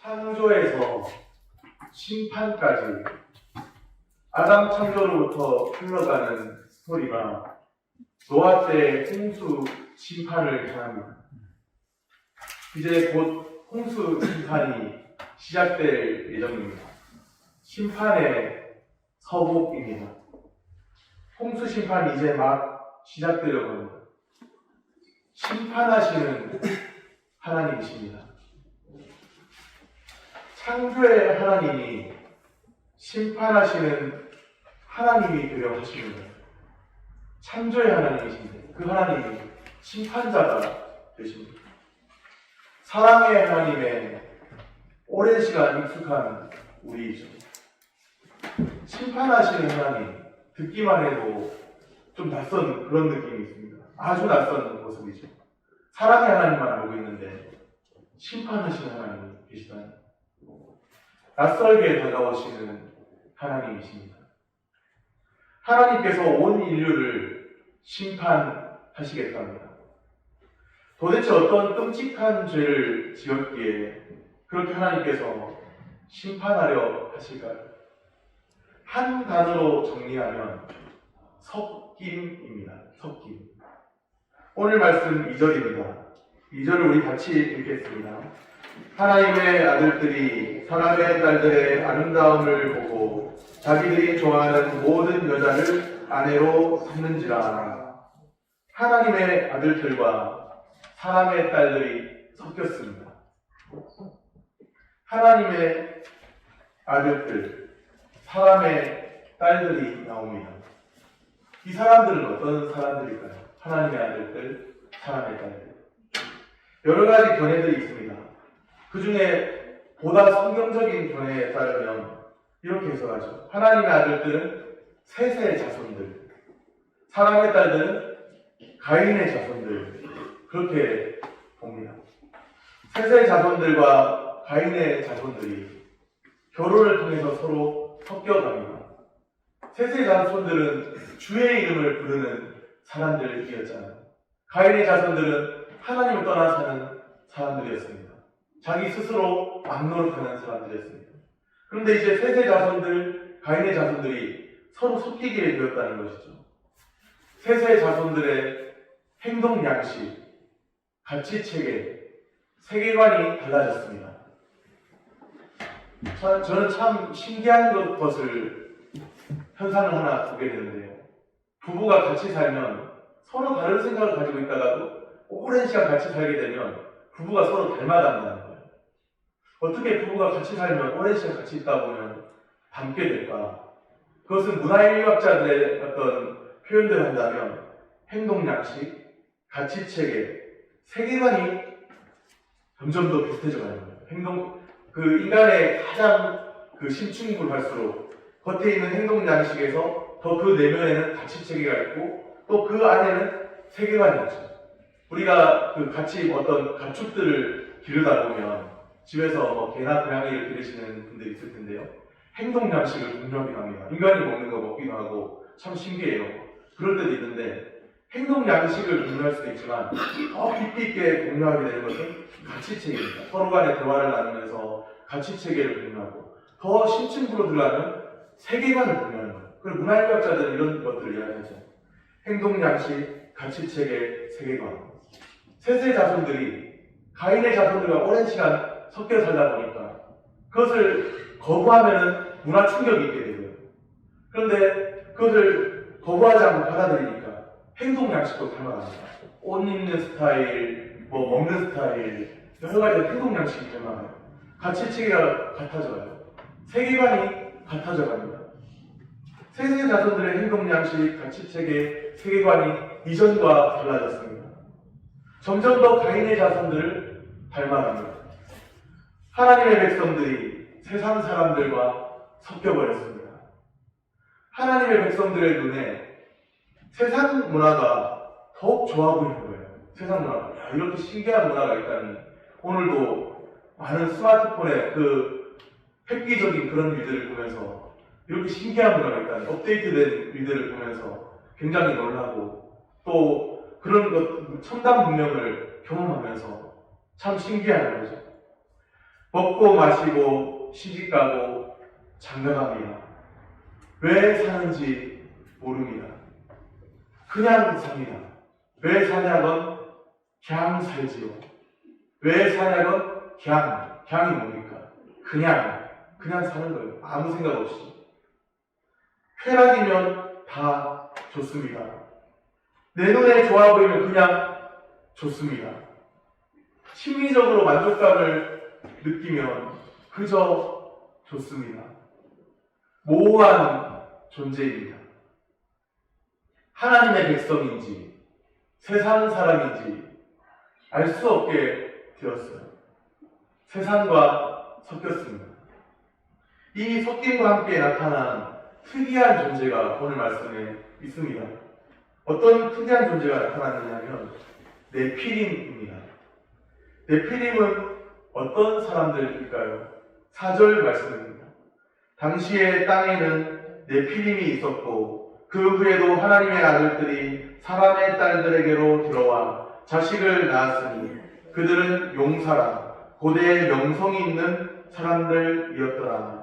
창조에서 심판까지 아담 창조로부터 흘러가는 스토리가 노아 때 홍수 심판을 향합니다. 이제 곧 홍수 심판이 시작될 예정입니다. 심판의 서복입니다. 홍수 심판이 이제 막 시작되려고 합니다. 심판하시는 하나님이십니다. 창조의 하나님이 심판하시는 하나님이 되려 하시는 거예요. 창조의 하나님이신데 그 하나님이 심판자가 되십니다. 사랑의 하나님의 오랜 시간 익숙한 우리이죠. 심판하시는 하나님, 듣기만 해도 좀 낯선 그런 느낌이 있습니다. 아주 낯선 모습이죠. 사랑의 하나님만 알고 있는데 심판하시는 하나님이 계시다니 낯설게 다가오시는 하나님이십니다. 하나님께서 온 인류를 심판하시겠답니다. 도대체 어떤 끔찍한 죄를 지었기에 그렇게 하나님께서 심판하려 하실까요? 한 단어로 정리하면 섞임입니다. 섞임. 오늘 말씀 2절입니다. 2절을 우리 같이 읽겠습니다. 하나님의 아들들이 사람의 딸들의 아름다움을 보고 자기들이 좋아하는 모든 여자를 아내로 삼는지라. 하나님의 아들들과 사람의 딸들이 섞였습니다. 하나님의 아들들, 사람의 딸들이 나옵니다. 이 사람들은 어떤 사람들일까요? 하나님의 아들들, 사람의 딸들. 여러 가지 견해들이 있습니다. 그 중에 보다 성경적인 견해에 따르면 이렇게 해석하죠. 하나님의 아들들은 셋의 자손들, 사람의 딸들은 가인의 자손들, 그렇게 봅니다. 셋의 자손들과 가인의 자손들이 결혼을 통해서 서로 섞여갑니다. 셋의 자손들은 주의 이름을 부르는 사람들이었잖아요. 가인의 자손들은 하나님을 떠나 사는 사람들이었습니다. 자기 스스로 막노릇하는 사람들이었습니다. 그런데 이제 셋의 자손들, 가인의 자손들이 서로 섞이게 되었다는 것이죠. 셋의 자손들의 행동 양식, 가치 체계, 세계관이 달라졌습니다. 저는 참 신기한 것을 현상을 하나 보게 되는데요. 부부가 같이 살면 서로 다른 생각을 가지고 있다가도 오랜 시간 같이 살게 되면 부부가 서로 닮아간다는 거예요. 어떻게 부부가 같이 살면 오랜 시간 같이 있다 보면 닮게 될까? 그것은 문화인류학자들의 어떤 표현들을 한다면 행동 양식, 가치 체계, 세계관이 점점 더 비슷해져 가는 거예요. 인간의 가장 심층부할수록 겉에 있는 행동 양식에서 더 그 내면에는 가치 체계가 있고 또 그 안에는 세계관이 있죠. 우리가 같이 어떤 가축들을 기르다 보면 집에서 개나 고양이를 기르시는 분들이 있을 텐데요. 행동 양식을 공유하기도 합니다. 인간이 먹는 거 먹기도 하고 참 신기해요. 그럴 때도 있는데 행동 양식을 공유할 수도 있지만 더 깊이 있게 공유하게 되는 것은 가치 체계입니다. 서로 간의 대화를 나누면서 가치 체계를 공유하고 더 심층부로 들어가면 세계관을 공유하는 거예요. 그리고 문화인류학자들은 이런 것들을 이야기하죠. 행동 양식, 가치 체계, 세계관. 셋의 자손들이 가인의 자손들과 오랜 시간 섞여 살다 보니까 그것을 거부하면 문화 충격이 있게 되고요. 그런데 그것을 거부하지 않고 받아들이니까 행동 양식도 닮아갑니다. 옷 입는 스타일, 먹는 스타일, 여러 가지 행동 양식이 닮아가요. 가치 체계가 같아져요. 세계관이 같아져 갑니다. 셋의 자손들의 행동 양식, 가치 체계, 세계관이 이전과 달라졌습니다. 점점 더 가인의 자손들을 닮아갑니다. 하나님의 백성들이 세상 사람들과 섞여버렸습니다. 하나님의 백성들의 눈에 세상 문화가 더욱 좋아 보이는 거예요. 세상 문화가. 이렇게 신기한 문화가 있다니. 오늘도 많은 스마트폰에 획기적인 그런 일들을 보면서 이렇게 신기한 문화가 있다니. 업데이트된 일들을 보면서 굉장히 놀라고 또 그런 것, 첨단 문명을 경험하면서 참 신기한 거죠. 먹고 마시고 시집가고 장가갑니다. 왜 사는지 모릅니다. 그냥 삽니다. 왜 사냐건 그냥 살지요. 왜 사냐건 그냥이 뭡니까? 그냥 사는 거예요. 아무 생각 없이. 쾌락이면 다 좋습니다. 내 눈에 좋아 보이면 그냥 좋습니다. 심리적으로 만족감을 느끼면 그저 좋습니다. 모호한 존재입니다. 하나님의 백성인지 세상 사람인지 알 수 없게 되었어요. 세상과 섞였습니다. 이 섞임과 함께 나타난 특이한 존재가 오늘 말씀에 있습니다. 어떤 특이한 존재가 나타났느냐면 네피림입니다. 네피림은 어떤 사람들일까요? 4절 말씀입니다. 당시에 땅에는 네피림이 있었고 그 후에도 하나님의 아들들이 사람의 딸들에게로 들어와 자식을 낳았으니 그들은 용사라 고대의 명성이 있는 사람들이었더라.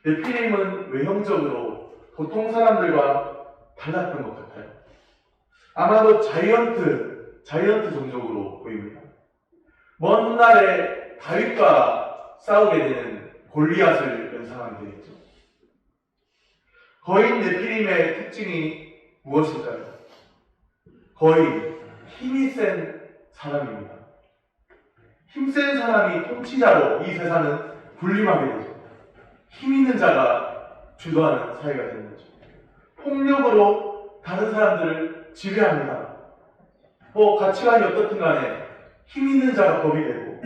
네피림은 외형적으로 보통 사람들과 달랐던 것 같아요. 아마도 자이언트 종족으로 보입니다. 먼 훗날에 다윗과 싸우게 되는 골리앗을 연상하게 되겠죠. 거인 네피림의 특징이 무엇일까요? 거인, 힘이 센 사람입니다. 힘센 사람이 통치자로 이 세상은 군림하게 되죠. 힘 있는 자가 주도하는 사회가 되는 거죠. 폭력으로 다른 사람들을 지배합니다. 가치관이 어떻든 간에 힘 있는 자가 법이 되고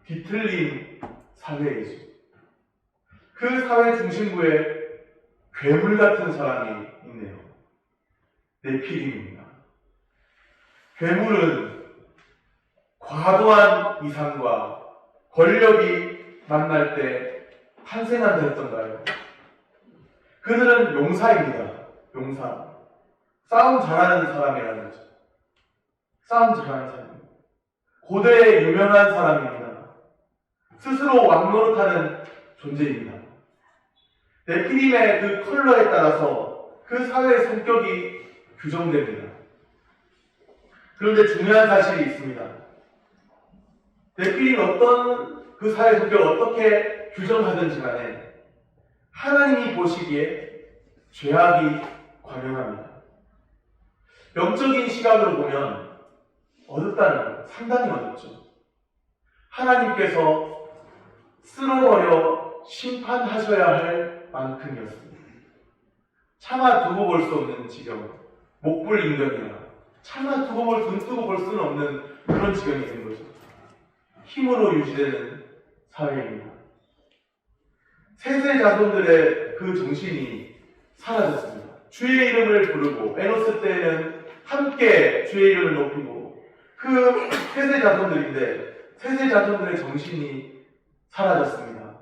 뒤틀린 사회이죠. 그 사회 중심부에 괴물 같은 사람이 있네요. 네피림입니다. 괴물은 과도한 이상과 권력이 만날 때 탄생한다 했던가요? 그들은 용사입니다. 용사. 싸움 잘하는 사람이라는 거죠. 싸움 잘하는 사람입니다. 고대에 유명한 사람입니다. 스스로 왕노릇하는 존재입니다. 네피림의 그 컬러에 따라서 그 사회의 성격이 규정됩니다. 그런데 중요한 사실이 있습니다. 네피림이 어떤 그 사회 성격을 어떻게 규정하든지 간에 하나님이 보시기에 죄악이 관영합니다. 영적인 시각으로 보면 어둡다는 거예요. 상당히 어둡죠. 하나님께서 쓸어버려 심판하셔야 할 만큼이었습니다. 차마 두고 볼 수 없는 지경, 목불인견이라 차마 눈 뜨고 볼 수는 없는 그런 지경이 된 거죠. 힘으로 유지되는 사회입니다. 세세 자손들의 그 정신이 사라졌습니다. 주의 이름을 부르고 에노스 때는 함께 주의 이름을 높이고 그 세세 자손들인데 세세 자손들의 정신이 사라졌습니다.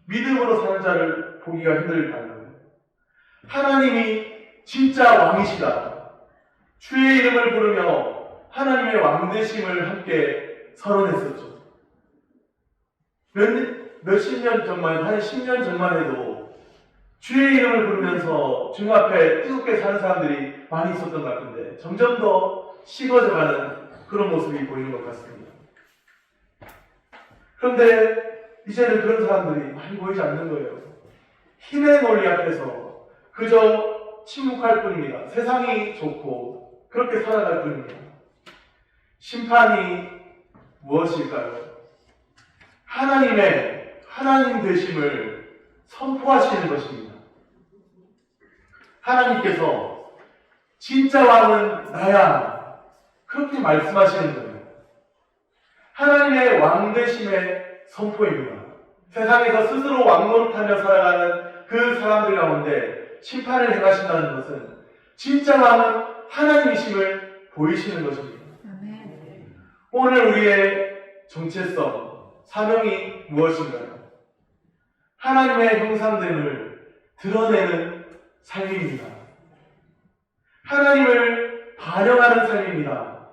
믿음으로 사는 자를 보기가 힘들다는 거예요. 하나님이 진짜 왕이시다. 주의 이름을 부르며 하나님의 왕되심을 함께 선언했었죠. 몇십 년 전만, 한 10년 전만 해도 주의 이름을 부르면서 주 앞에 뜨겁게 사는 사람들이 많이 있었던 것 같은데 점점 더 식어져가는 그런 모습이 보이는 것 같습니다. 그런데 이제는 그런 사람들이 많이 보이지 않는 거예요. 힘의 논리 앞에서 그저 침묵할 뿐입니다. 세상이 좋고 그렇게 살아갈 뿐입니다. 심판이 무엇일까요? 하나님 되심을 선포하시는 것입니다. 하나님께서 진짜 왕은 나야 그렇게 말씀하시는 거예요. 하나님의 왕 되심의 선포입니다. 세상에서 스스로 왕노릇하며 살아가는 그 사람들 가운데 심판을 행하신다는 것은 진짜 왕은 하나님이심을 보이시는 것입니다. 오늘 우리의 정체성, 사명이 무엇인가요? 하나님의 형상됨을 드러내는 삶입니다. 하나님을 반영하는 삶입니다.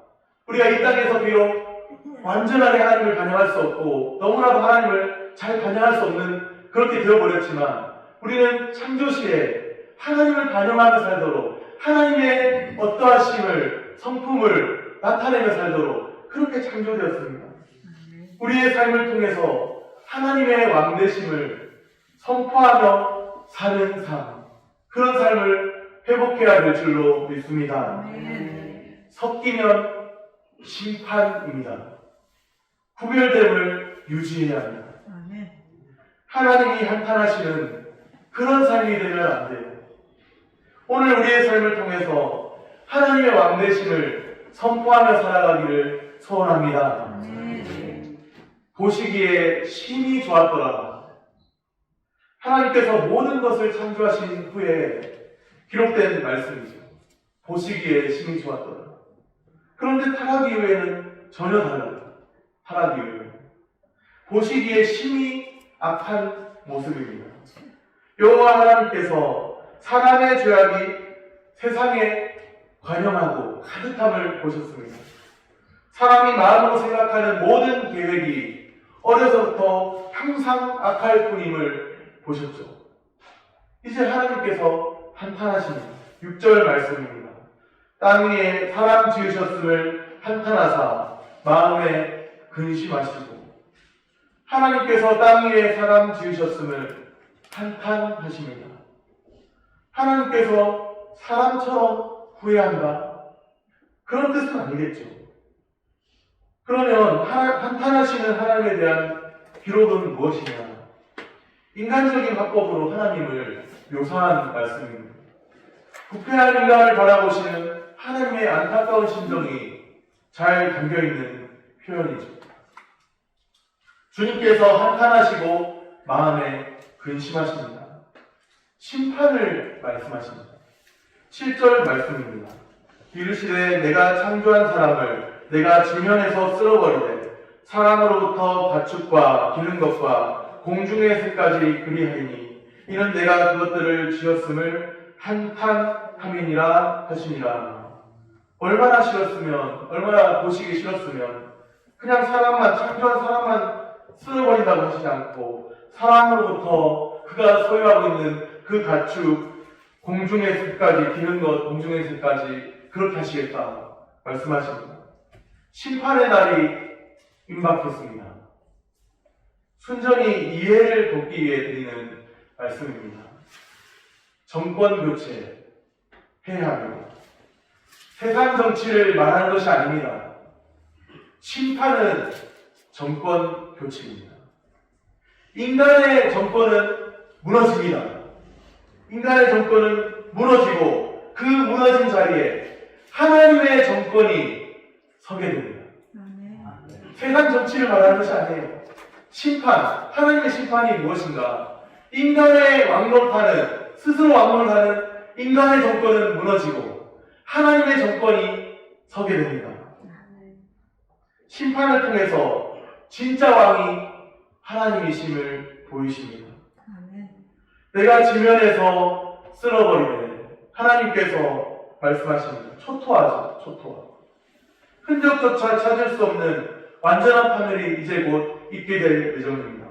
우리가 이 땅에서 비록 완전하게 하나님을 반영할 수 없고 너무나도 하나님을 잘 반영할 수 없는 그렇게 되어버렸지만 우리는 창조시에 하나님을 반영하며 살도록 하나님의 어떠하심을 성품을 나타내며 살도록 그렇게 창조되었습니다. 우리의 삶을 통해서 하나님의 왕되심을 선포하며 사는 삶, 그런 삶을 회복해야 될 줄로 믿습니다. 섞이면 심판입니다. 구별됨을 유지해야 합니다. 하나님이 한탄하시는 그런 삶이 되면 안 돼요. 오늘 우리의 삶을 통해서 하나님의 왕되심을 선포하며 살아가기를 소원합니다. 보시기에 심히 좋았더라. 하나님께서 모든 것을 창조하신 후에 기록된 말씀이죠. 보시기에 심히 좋았더라. 그런데 타락 이후에는 전혀 달라요. 타락 이후에는 보시기에 심히 악한 모습입니다. 여호와 하나님께서 사람의 죄악이 세상에 관영하고 가득함을 보셨습니다. 사람이 마음으로 생각하는 모든 계획이 어려서부터 항상 악할 뿐임을 보셨죠. 이제 하나님께서 한탄하십니다. 6절 말씀입니다. 땅 위에 사람 지으셨음을 한탄하사 마음에 근심하시고, 하나님께서 땅 위에 사람 지으셨음을 한탄하십니다. 하나님께서 사람처럼 후회한다? 그런 뜻은 아니겠죠. 그러면 한탄하시는 하나님에 대한 기록은 무엇이냐? 인간적인 화법으로 하나님을 묘사한 말씀입니다. 부패한 인간을 바라보시는 하나님의 안타까운 심정이 잘 담겨있는 표현이죠. 주님께서 한탄하시고 마음에 근심하십니다. 심판을 말씀하십니다. 7절 말씀입니다. 이르시되 내가 창조한 사람을 내가 지면에서 쓸어버리되 사람으로부터 가축과 기는 것과 공중의 새까지 그리하리니 이는 내가 그것들을 지었음을 한탄함이니라 하시니라. 얼마나 싫었으면, 얼마나 보시기 싫었으면 그냥 창조한 사람만 쓸어버린다고 하시지 않고 사람으로부터 그가 소유하고 있는 그 가축, 공중의 새까지, 기는 것, 공중의 새까지 그렇게 하시겠다 말씀하십니다. 심판의 날이 임박했습니다. 순전히 이해를 돕기 위해 드리는 말씀입니다. 정권 교체 해야 합니다. 세상 정치를 말하는 것이 아닙니다. 심판은 정권 교체입니다. 인간의 정권은 무너집니다. 인간의 정권은 무너지고 그 무너진 자리에 하나님의 정권이 서게 됩니다. 세상 정치를 말하는 것이 아니에요. 심판, 하나님의 심판이 무엇인가? 인간의 왕노릇하는, 스스로 왕노릇하는 인간의 정권은 무너지고 하나님의 정권이 서게 됩니다. 심판을 통해서 진짜 왕이 하나님이심을 보이십니다. 내가 지면에서 쓸어버리되 하나님께서 말씀하십니다. 초토화죠. 초토화. 흔적조차 찾을 수 없는 완전한 파멸이 이제 곧 있게 될 예정입니다.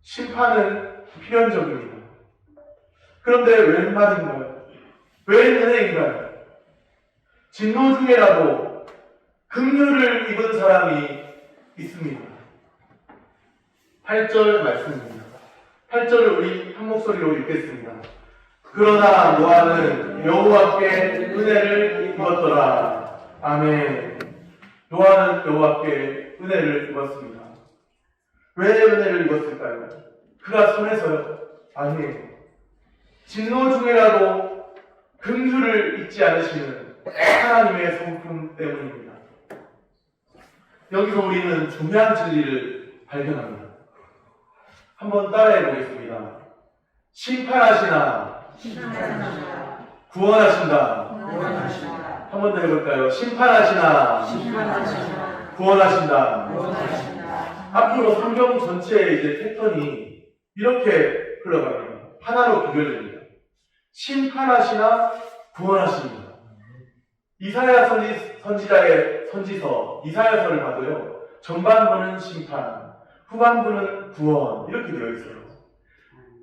심판은 필연적입니다. 그런데 웬 말인가요? 웬 은혜인가요? 진노 중에라도 긍휼을 입은 사람이 있습니다. 8절 말씀입니다. 8절을 우리 한 목소리로 읽겠습니다. 그러나 노아는 여호와께 은혜를 입었더라. 아멘. 노아는 여호와께 은혜를 입었습니다. 왜 은혜를 입었을까요? 그가 선해서요? 아니에요. 진노 중에라도 긍휼을 잊지 않으시는 하나님의 성품 때문입니다. 여기서 우리는 중요한 진리를 발견합니다. 한번 따라해 보겠습니다. 심판하시나 구원하신다. 한 번 더 해볼까요? 심판하시나 구원하신다. 앞으로 성경 전체의 이제 패턴이 이렇게 흘러갑니다. 하나로 구별됩니다. 심판하시나 구원하십니다. 이사야 선지자의 선지서 이사야서를 봐도요. 전반부는 심판, 후반부는 구원 이렇게 되어 있어요.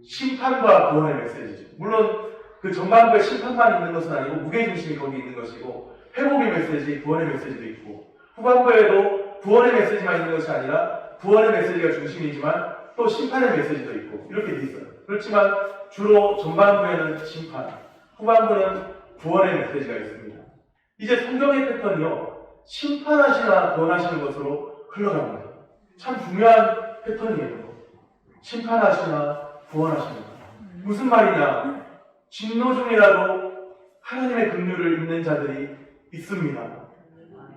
심판과 구원의 메시지죠. 물론 그 전반부에 심판만 있는 것은 아니고 무게중심이 거기 있는 것이고 회복의 메시지, 구원의 메시지도 있고 후반부에도 구원의 메시지만 있는 것이 아니라 구원의 메시지가 중심이지만 또 심판의 메시지도 있고 이렇게 돼 있어요. 그렇지만 주로 전반부에는 심판, 후반부는 구원의 메시지가 있습니다. 이제 성경의 패턴이요. 심판하시나 구원하시는 것으로 흘러갑니다. 참 중요한 패턴이에요. 심판하시나 구원하시나. 무슨 말이냐? 진노 중이라도 하나님의 긍휼을 입는 자들이 있습니다.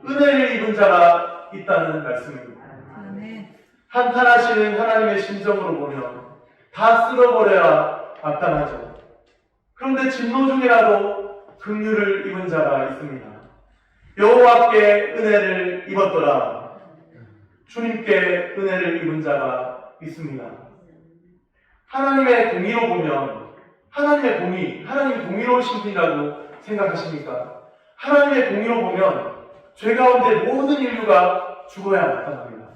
은혜를 입은 자가 있다는 말씀입니다. 한탄하시는 하나님의 심정으로 보면 다 쓸어버려야 마땅하죠. 그런데 진노 중이라도 긍휼을 입은 자가 있습니다. 여호와께 은혜를 입었더라. 주님께 은혜를 입은 자가 있습니다. 하나님의 공의로 보면 하나님의 공의, 하나님이 공의로우신 분이라고 생각하십니까? 하나님의 공의로 보면 죄 가운데 모든 인류가 죽어야 마땅합니다.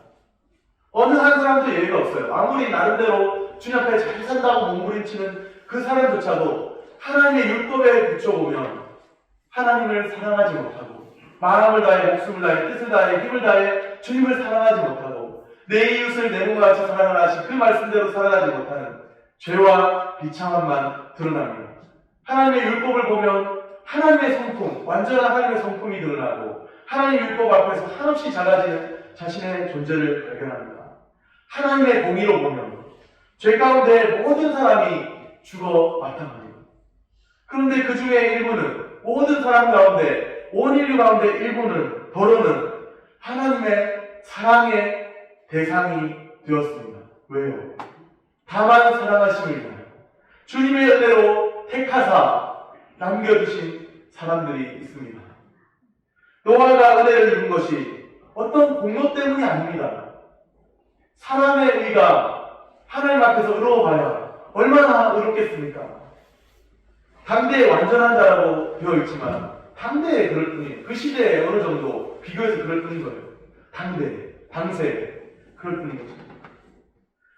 어느 한 사람도 예외가 없어요. 아무리 나름대로 주님 앞에 잘 산다고 몸부림치는 그 사람조차도 하나님의 율법에 비춰보면 하나님을 사랑하지 못하고 마음을 다해, 목숨을 다해, 뜻을 다해, 힘을 다해 주님을 사랑하지 못하고 내 이웃을 내 몸과 같이 사랑하라 하신 그 말씀대로 살아가지 못하는 죄와 비참함만 드러납니다. 하나님의 율법을 보면 하나님의 성품, 완전한 하나님의 성품이 드러나고 하나님의 율법 앞에서 한없이 작아지는 자신의 존재를 발견합니다. 하나님의 공의로 보면 죄 가운데 모든 사람이 죽어 마땅합니다. 그런데 그 중에 일부는, 모든 사람 가운데, 온 인류 가운데 일부는, 더러는 하나님의 사랑의 대상이 되었습니다. 왜요? 다만 사랑하심을 위하여 주님의 은혜로 택하사 남겨두신 사람들이 있습니다. 노아가 은혜를 입은 것이 어떤 공로 때문이 아닙니다. 사람의 의가 하나님 앞에서 의로워봐야 얼마나 의롭겠습니까? 당대의 완전한 자라고 되어 있지만 당대에 그럴 뿐이에요. 그 시대에 어느 정도 비교해서 그럴 뿐인 거예요. 당세 그럴 뿐인 거죠.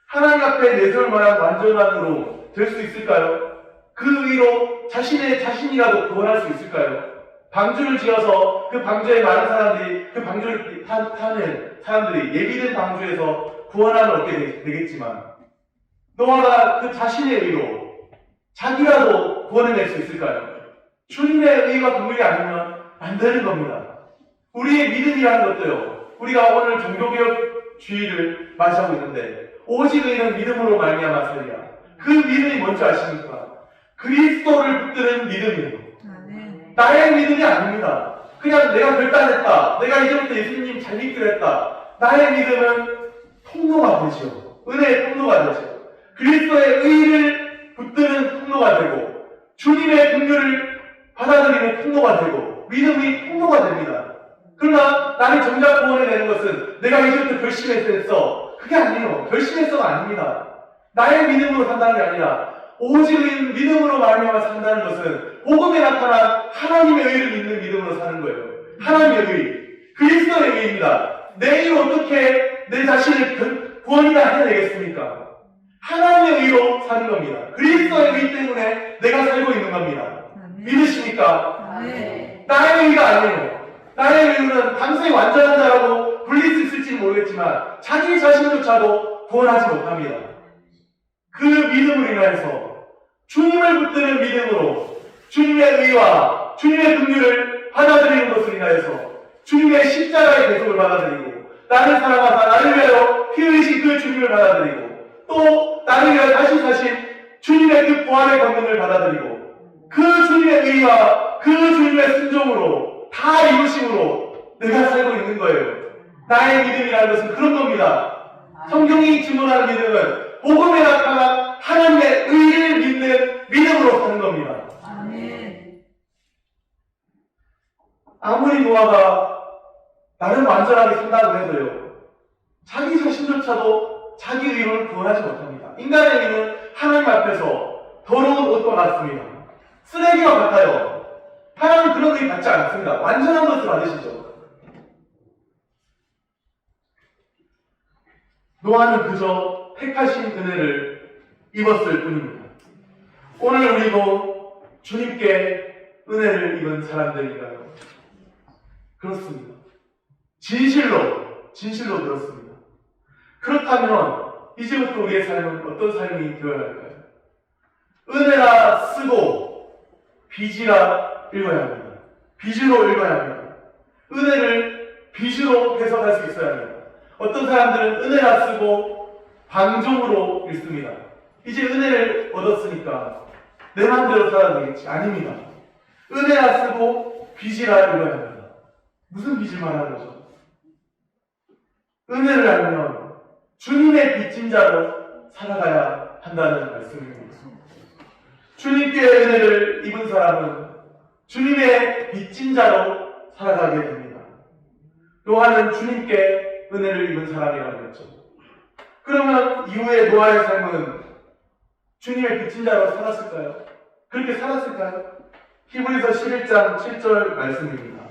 하나님 앞에 내세울 만한 완전한 의로 될 수 있을까요? 그 의로 자신이라도 구원할 수 있을까요? 방주를 지어서 그 방주에 많은 사람들이 그 방주를 타는 사람들이 예비된 방주에서 구원함을 얻게 되겠지만 노아가 그 자신의 의로 자기라도 구원해낼 수 있을까요? 주님의 의가 긍휼이 아니면 안 되는 겁니다. 우리의 믿음이라는 것도요. 우리가 오늘 종교개혁주의를 맞이하고 있는데 오직 의는 믿음으로 말미암아 살리라. 그 믿음이 뭔지 아십니까? 그리스도를 붙드는 믿음이에요. 나의 믿음이 아닙니다. 그냥 내가 결단했다. 내가 이제부터 예수님 잘 믿기로 했다. 나의 믿음은 통로가 되죠. 은혜의 통로가 되죠. 그리스도의 의를 붙드는 통로가 되고 주님의 긍휼을 받아들이는 통로가 되고 믿음이 통로가 됩니다. 그러나 나를 정작 구원해내는 것은 내가 이제부터 결심했어. 그게 아니에요. 결심했어가 아닙니다. 나의 믿음으로 산다는 게 아니라 오직 믿음으로 말미암아 산다는 것은 복음에 나타난 하나님의 의를 믿는 믿음으로 사는 거예요. 하나님의 의, 그리스도의 의입니다. 내 의로 어떻게 내 자신을 구원이나 해내겠습니까? 하나님의 의로 사는 겁니다. 그리스도의 의 때문에 내가 살고 있는 겁니다. 믿으십니까? 나의 의가 아니에요. 나의 의는 당시에 완전한 자라고 불릴 수 있을지는 모르겠지만 자기 자신조차도 구원하지 못합니다. 그 믿음을 인하여서 주님을 붙드는 믿음으로 주님의 의와 주님의 긍휼을 받아들이는 것을 인하여서 주님의 십자가의 대속을 받아들이고 나를 사랑하사 나를 위하여 피 흘리신 그 주님을 받아들이고 또 나를 위하여 다시 사신 주님의 그 부활의 권능을 받아들이고 그 주님의 의와 그 주님의 순종으로 다 이루심으로 내가 살고 있는 거예요. 나의 믿음이라는 것은 그런 겁니다. 성경이 증언하는 믿음은 복음에 나타난 하나님의 의를 믿는 믿음으로 사는 겁니다. 아무리 노아가 나는 완전하게 산다고 해도요, 자기 자신조차도 자기 의를 구원하지 못합니다. 인간의 의는 하나님 앞에서 더러운 옷과 같습니다. 쓰레기와 같아요. 하나님 그런 의 받지 않습니다. 완전한 것을 받으시죠. 노아는 그저 택하신 은혜를 입었을 뿐입니다. 오늘 우리도 주님께 은혜를 입은 사람들인가요? 그렇습니다. 진실로 그렇습니다. 그렇다면 이제부터 우리의 삶은 어떤 삶이 되어야 할까요? 은혜라 쓰고 빚이라 읽어야 합니다. 빚으로 읽어야 합니다. 은혜를 빚으로 해석할 수 있어야 합니다. 어떤 사람들은 은혜라 쓰고 방종으로 읽습니다. 이제 은혜를 얻었으니까 내 마음대로 살아야 되겠지. 아닙니다. 은혜라 쓰고 빚이라 읽어야 합니다. 무슨 빚을 말하는 거죠? 은혜를 알면 주님의 빚진 자로 살아가야 한다는 말씀입니다. 주님께 은혜를 입은 사람은 주님의 빚진 자로 살아가게 됩니다. 노아는 주님께 은혜를 입은 사람이라고 했죠. 그러면 이후에 노아의 삶은 주님의 빚진 자로 살았을까요? 그렇게 살았을까요? 히브리서 11장 7절 말씀입니다.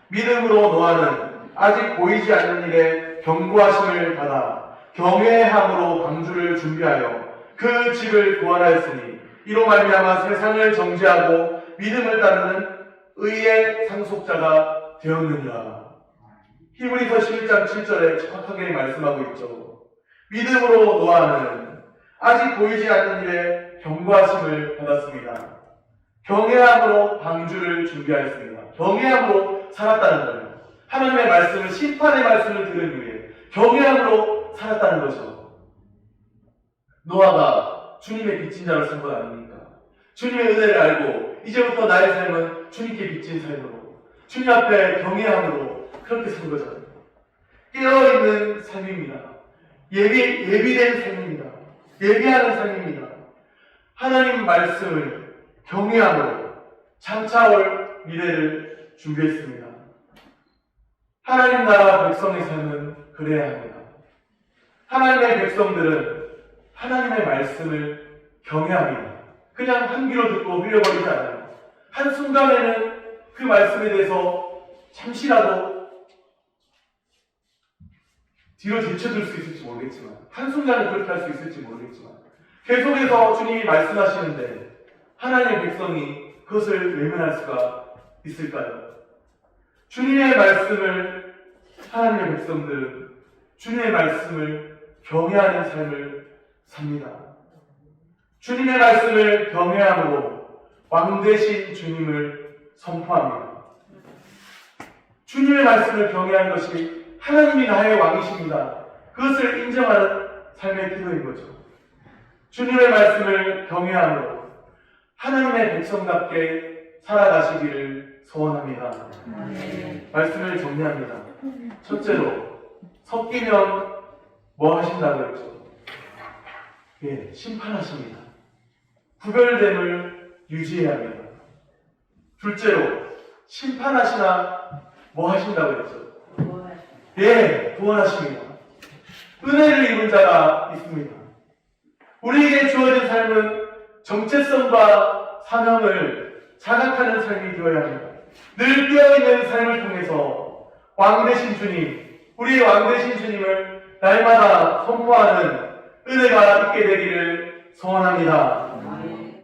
믿음으로 노아는 아직 보이지 않는 일에 경고하심을 받아 경외함으로 방주를 준비하여 그 집을 구원하였으니 이로 말미암아 세상을 정죄하고 믿음을 따르는 의의 상속자가 되었느니라. 히브리서 11장 7절에 정확하게 말씀하고 있죠. 믿음으로 노아는 아직 보이지 않는 일에 경고하심을 받았습니다. 경외함으로 방주를 준비하였습니다. 경외함으로 살았다는 거예요. 하나님의 말씀을, 심판의 말씀을 들은 후에 경외함으로 살았다는 거죠. 노아가 주님의 빚진 자로 산 것 아닙니까? 주님의 은혜를 알고 이제부터 나의 삶은 주님께 빚진 삶으로, 주님 앞에 경외함으로 그렇게 산 거잖아요. 깨어있는 삶입니다. 예비된 삶입니다. 예비하는 삶입니다. 하나님 말씀을 경외함으로 장차올 미래를 준비했습니다. 하나님 나라 백성의 삶은 그래야 합니다. 하나님의 백성들은 하나님의 말씀을 경외합니다. 그냥 한 귀로 듣고 흘려버리지 않아요. 한순간에는 그 말씀에 대해서 잠시라도 뒤로 제쳐둘 수 있을지 모르겠지만, 한순간에 그렇게 할 수 있을지 모르겠지만, 계속해서 주님이 말씀하시는데 하나님의 백성이 그것을 외면할 수가 있을까요? 주님의 말씀을, 하나님의 백성들은 주님의 말씀을 경외하는 삶을 삽니다. 주님의 말씀을 경외함으로 왕 되신 주님을 선포합니다. 주님의 말씀을 경외하는 것이 하나님이 나의 왕이십니다. 그것을 인정하는 삶의 태도인 거죠. 주님의 말씀을 경외함으로 하나님의 백성답게 살아가시기를 소원합니다. 말씀을 정리합니다. 첫째로, 섞이면 뭐 하신다고 했죠? 예, 심판하십니다. 구별됨을 유지해야 합니다. 둘째로, 심판하시나 뭐 하신다고 했죠? 예, 구원하십니다. 은혜를 입은 자가 있습니다. 우리에게 주어진 삶은 정체성과 사명을 자각하는 삶이 되어야 합니다. 늘 깨어있는 삶을 통해서 왕 되신 주님, 우리의 왕 되신 주님을 날마다 선포하는 은혜가 있게 되기를 소원합니다.